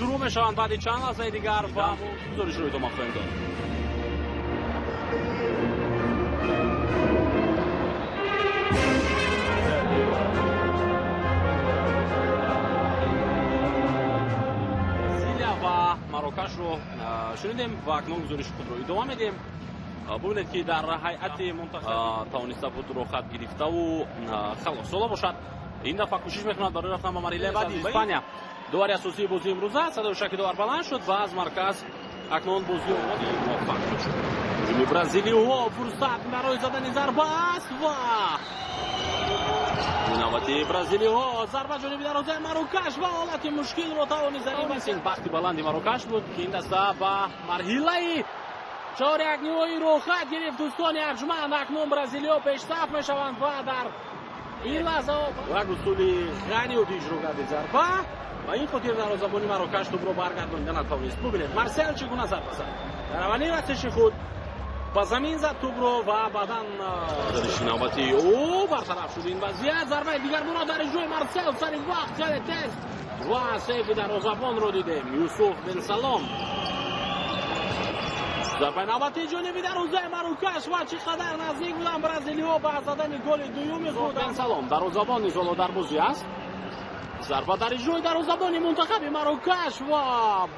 شروع میشوند بعد چند لحظه دیگر و گزارش رو ادامه خواهیم داد. برزیلیا و مراکش رو شنیدیم و اکنون گزارش خود رو ادامه میدیم. ببینید که در هیئت منتخب توانسته بود رو خط گرفته و خلاص شده باشد. این دفعه کوشش میکند برای رفتن به مرحله بعدی. اسپانیا داوری اساسی بازی امروز است. صدای شکی داور بلند شد و از مرکز اکنون بازی موفق شد. هجوم برزیلی و فرصت برای زدن ضربه است و نوبتی برزیلی ها ضربه جانبی دروازه مراکش و حالت مشکل رو توانست این بخت بلندی مراکش بود که این دسته به مرحله 4-1 نیمه‌ای رو خط گرفت. دوستان ارجمند اکنون برزیلیا پیشرفت میشوند و در این لحظه و گسولی غنی و پیش رو کرده ضربه و این خاطر دروازه‌بان مراکش توپ رو برگردانیده نتوانست. ببینید مارسل چگونه ضربه زد. در اولین وقتش خود با زمین زد توپ رو و بعداً درش نوبتی او برطرف شد این وضعیت. ضربه دیگر برادر جوی مارسل سر وقت خیلی تیز و سیف دروازه‌بان رو دیدیم یوسف بن سلام. ضربه نوبتی جانبی دروازه مراکش و چقدر نزدیک بودن برزیلی‌ها به زدن گل دوم خود. بن سلام دروازه‌بان نیز در بازی است. ضربه در جوی دروازه‌بان منتخب مراکش و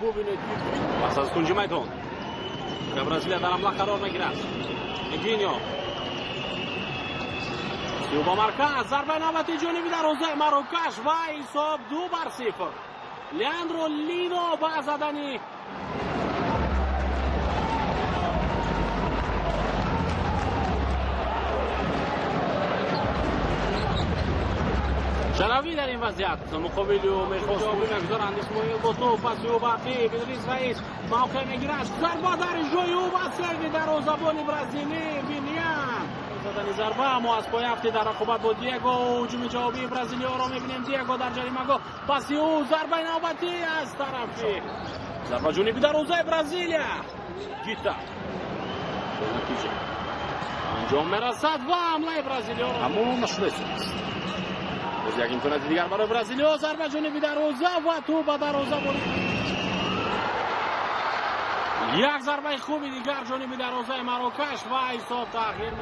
ببینید پس از کنج میدان برزیلیا در حمله قرار میگیرد. اگینیو با مرکز ضربه نوبتی جانبی دروازه مراکش و حساب 2-0. لیاندرو لینو با زدن شراوی در این وضعیت مقابل و میخواست بگذارند اسماعیل با تو پس او باقی بدریس رئیس موقع میگیرد. ضربه در جوی او و سیو دروازه‌بان برزیلی ویلیان زدن ضربه اما از پای هفته در رقابت با دیگو. هجوم جوابی برزیلیا را میبینیم. دیگو در جریمه‌گاه پس او ضربه نوبتی از طرفی ضربه جانبی دروازه برزیلیا گیتا نتیجه انجام میرسد و حمله برزیلیا را اما مشروع است. باز یک امکانات دیگر برای برزیلیا. ضربه جانبی دروازه و تو به دروازه بود. یک ضربه خوبی دیگر جانبی دروازه مراکش و حساب تغییر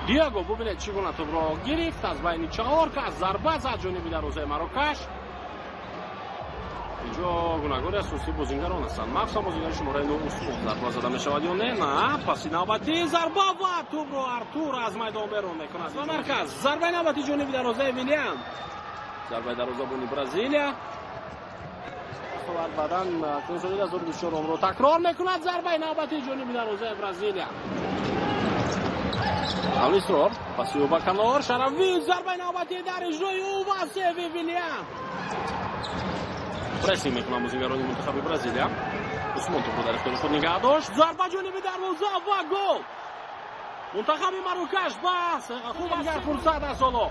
می‌یابد. دیگو ببینید چگونه توپ را گرفت از بین 4 کس ضربه زد جانبی دروازه مراکش. اینجا گناهکار اساسی بازیگران هستند. مخصوصا بازیگر شماره 9 عثمان ضربه زده میشود یا نه پس نوبتی ضربه و توپ رو ارتور از میدان بیرون میکند و مرکز ضربه نوبتی جانبی دروازه ویلیان. ضربه دروازه‌بان برزیلیا و بعداً کنسولی از 2024 رو تکرار میکند. ضربه نوبتی جانبی دروازه برزیلیا الیسترور پس او با کنار شراوی ضربه نوبتی در اجرای او و سیو ویلیان. پرسینگ میکنم بازیگران منتخب برزیلیا. عثمان توپ رو در اختیار خود نگه داشت. ضربه جانبی دروازه و گل. منتخب مراکش بس خوب اگر فرصت است. حالا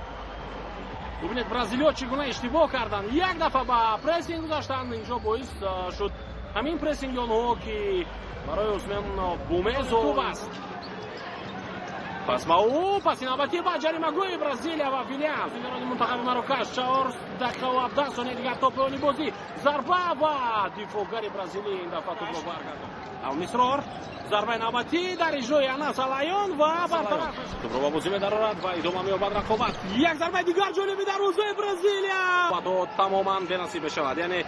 ببینید برزیلیا چگونه اشتباه کردن. یک دفعه با پرسینگ گذاشتن اینجا باعث شد همین پرسینگ آنها که برای عثمان بومز خوب است. پس ما او پس نوبتی با جریمه‌گاه برزیلیا و ویلیان. بازیگران منتخب مراکش 4 دقیقه و 17 ثانیه دیگر توپ اونی بازی. ضربه و دفاعگر برزیلی این دفعه توپ رو برگرداند. الیسترور ضربه نوبتی در اجرای انس الایون و برطرف توپ رو با بازی می‌دارد و ادامه می‌یابد رقابت. یک ضربه دیگر جانبی دروازه برزیلیا و تو تماما بی‌نصیب شود. یعنی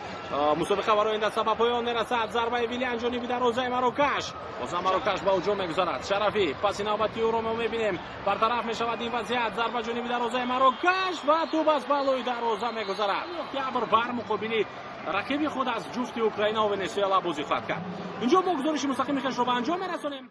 مسابقه برای این دسته به پایان می‌رسد. ضربه ویلیان جانبی دروازه مراکش. باز مراکش با هجوم می‌گذارد. شرفی پس نوبتی او رو می‌بینیم برطرف می‌شود این وضعیت. ضربه جانبی دروازه مراکش و توپ از بالای دروازه می‌گذرد. اکتبر بر مقابل رقیب خود از جفت اوکراین و ونزوئلا بازی خواهد کرد. اینجا ما گزارش مستقیم رو به انجام می‌رسانیم.